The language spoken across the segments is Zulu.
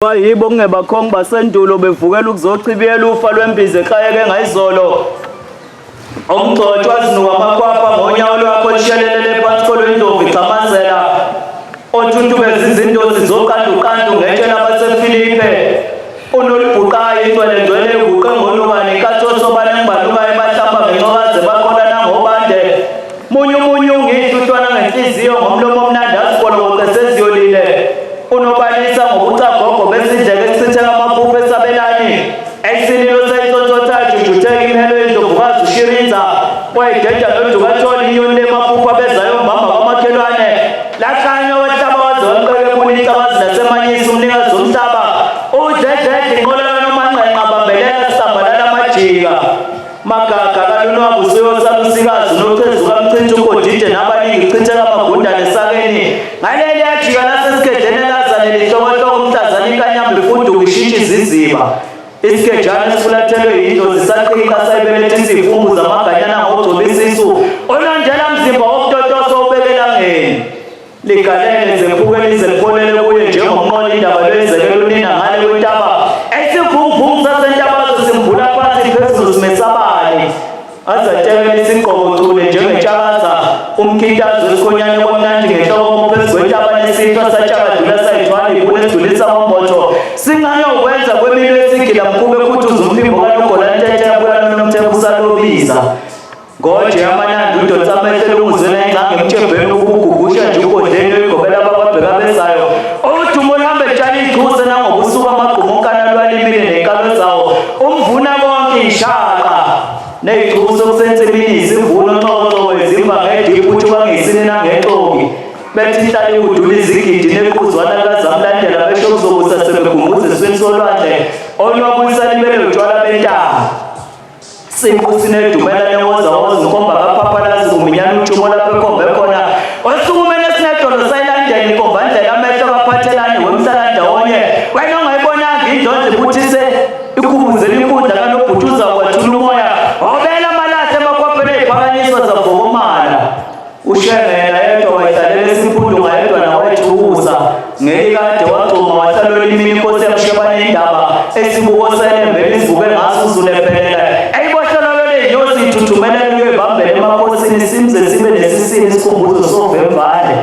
Yibo kungebakhongi basendulo bevukela ukuzochibiyela ufa lwembiza ekhayeke ngayizolo. Umgcotshwa zinuka amakhwapha ngonyawo lwakho lishelelele phansi kolwendlovu ichamazela. Othuntubeza izindozi zoqanduqandu ngetshela baseFilipe. Unolibhuqayo ingcwelengcwele eguqe ngolukane inkathi osobala engibalukayo bahlamba ngencokaze bakhona nangobande. Munyu ngiyihluhlwana ngenhliziyo ngomlomo omnandi azipolokoce seziyolile. Unobalisa ngobucagogo besindleke ekuchitheka amaphupho esabelani. Esililo seyitsotshotha jujutheka imhelo yendlovukazi uShirinza. Wayideda nodukatholi inyoni lemaphupho abezayo mbamba kwamakhelwane. Lahlanya wehlaba wazonqeke kunika abazi nasemanyisa umnikazi womhlaba. Udedede inqolana nomanqenqa abambelela sisambalala amajika. Magaga kalunwaba usuyosala usikazi unocezuka mchintsha ugodide nabaningi ichitheka amagundane esakeni. Ngaleli yajika lasesikedleni lihloko umhlazana inkanyamba ifuduka ishintsha iziziba. Isikejana esifulathelwe yindlozi saqika sayibeletha izivumbu zamaganyana ngogcoba isisu. Onandela mzimba wokutotosa ubekela-ngeni. Ligalele zempuke lize lifonele kuye njengomnqola indaba lwenzekela unina ngale kwentaba. Esivunguvungu sasentabazo simvula phansi phezulu simesabane. Azatekela isigqoko-cule njengetshakaza. Umkhitazo esikhonyane kwamnandi ngenhloko phezu kwentaba nesithwa satshakadula sayithwala ibule esidulisa amambotho. Singayokwenza kwemilo esigila mkhube khuthuza umphimbo kanogolantete yabuya nonomthembu salobiza. Ngoje amanandi udonsa amehlo elunguzela ingcange emthembeni ukugugusha nje ugodleni oyigobela abababheka bezayo. Udumo luhambe etshali igcuse nangobusuku amagqumu onkana lwalimile nenkalo zawo. Umvuna konke ishaka. Ney'gcuso kusensibini isivuno ncokoco zimba ngediphu uthuka ngesine nangentombi. Bethi ihlale udula izigidi nekuzwana likazamlandela besho kuzokusa sebekhumbuza esweni solwandle. Onwabuyisa libele utshwala bentaba. Simbu sinedumela newozawoza inkomba kaphaphalazi uminyana utshumo lapho ekhombe khona. Osukumene sinedolo sayilandela inkombandlela amehlo kaphathelane wemhlala ndawonye. Wena ongayibonanga indlonze ibuthise ikhumbuzela inkundla kanobhutuza kwathula umoya. Obela amalahle emakhwapheni ey'phakanyiswa zavokomala. Ushengela yedwa wayihlalela esimpundu ngayedwa nawethukusa. Ngeyikade wagcuma wahlala olimini inkosi yamshebane indaba. Esibukosele mbele isivuke ngaso uzulephelela. Eyiboshelolo ley'nyosi ithuthumela luyebambela emakhosini simze sibe nesisini isikhumbuzo sovemvane.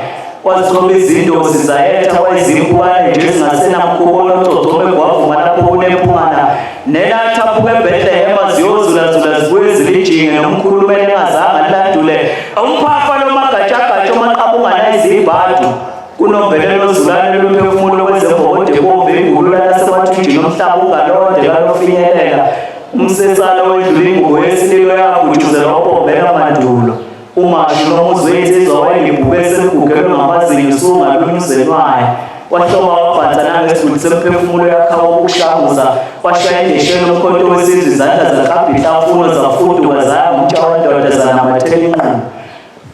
Wazithoba izindozi zayetha wayizimpukane nje ezingasenamkhubo onococome gwavuma lapho kunephungana. Nelathaphuka eBhethlehema ziyozulazula zibuye zilijinge nomkhulumeli engazange lilandule. Umphafa lomagajagaja omaqabungana izibhadu. Kunombelelo ozulane lomphefumulo kwezembokode bombe ingulula lasemathunjini omhlaba ungalonde kalofinyelela. Umsesalo wedlula ingubo yesililo yakhuthuzelwa wabombela mandulo. Umashu nomuzi wensizwa wayelibhube esigugelwe ngamazinyo usungalunyuzelwayo. Wahloba wabhanza nangesiguti semphefumulo yakhawa ukushanguza. Washaya indishelo umkhonto wesizwe izandla zaklabha ihlafuno zafuduka zaya ngumtsha wendoda zanamathela inqubo.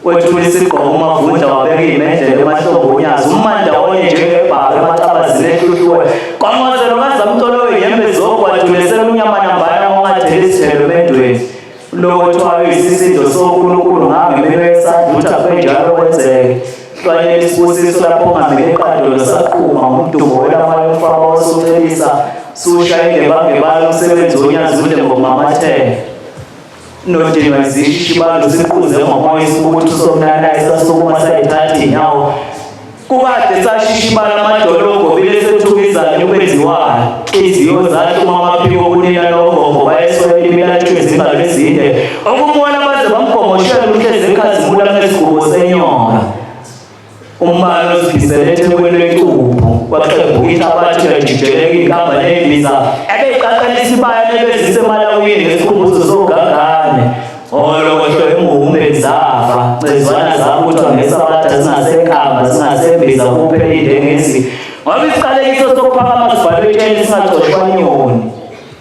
Wethula isigqoko umavundla wabeka iy'mendlela emahlombe onyazi. Umandawonye njengebhaka emacabazini ehluhluwe. Kwamozelo kazamtolo weyembe zogwadulesela unyamanambana ongathela isithelo emendweni. Lothwayo isisindo sonkulunkulu ngangemilo yesandla uthi akunjalo kwenzeke. Hlwanyela isibusiso lapho ongamele eqandolo saqhuma ngomdumo welamayo umfaba wosucelisa. Sushayile bangebala umsebenzi wonyazi ule ngomamathela. Nodinwa izishibalo sifuze ngomoya isibuthu somnanayo sasukuma sayithatha inyawo. Kukade sashishibala amadolongo bile sethukizayo ukwenziwayo. Iziyo zahluma amaphiko kunina nogogo bayeswela imilathweni izingalo ezinde. Okumona baze bamgomoshela uhlezi ekhazimula ngesigubo senyoka. Umbalo ozibhisele ethekwini lwencuphu. Waxebuka ihlabathi lajijeleka inkamba nembiza. Ebeyiqaqalisa ibaya nebezisemalawini ngesikhumbuzo sogangane. Olokohlo emuhume zafa. Cezwana zabuthwa ngesabatha zingasekhamba zingasembiza kuphela indengezi. Ngoba isiqalekiso sokuphakama sibhalwe etsheni singacoshwa nyoni.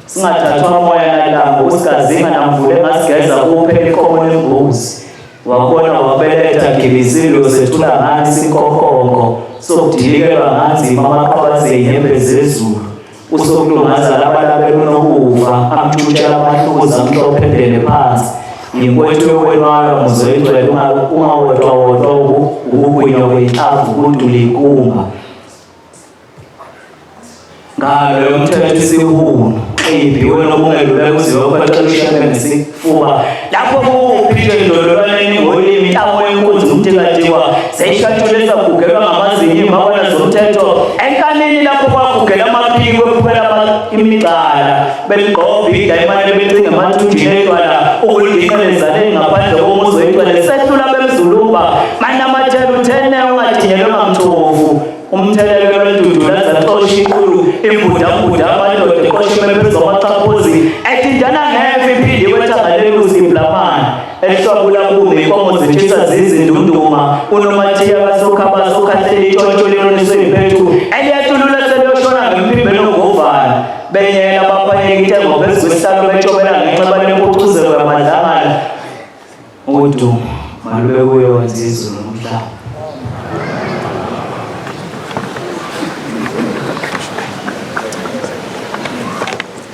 Singathathwa moya nalambo usikazinga namvule ngasigeza kuphela inkomo nembuzi. Wakhona wabeletha gibizilo sethula ngani inkokongo. Sokudilikelwa nganzima amaqhabazi ey'nyembe zezulu. Usokulungaza labalabela unokufa amtshutshela amahluza amhlophe endele phansi. Inkwethu yokwenwala muzoyigcwele ungawodwa ukugwinywa kwey'nhlamvu kudula ikumba. ngalo yomthetho isihuno eyibhiwe nobungeluleka kuziwe kwaxela ushabe ngesifuba lapho kuphile indololwane ngolimi intawo yenkunzi umthikathikwa seyishatshulisa kugelwa ngamazinyo imabona zomthetho enkanini lapho kwakugela amaphiko kuphela imicala beligqobha idayimane becinga emathunjini etwala ukuliqelezane ngaphandle komuzi wetwala sehlula bemzulumba manamathela uthene ungathinyelwe ngamthofu umthelelo wentundula zaxosha inkulu imbudambuda amadoda eqoshe mephezu kwamachaphuzi ethintana ngefe iphinde wethangalenguzi iblamana elihlwabula kume inkomo zitshisa zizindunduma unomathiya basokhahleli itshontsho liyoniswe imphethu eliyethulula seliyoshona ngempimbe nogovana benyela baphanyeka itengo phezu kwesihlalo betshobela ngenxa banempucuzeko yamadlangana udumo malube kuyo nzizulu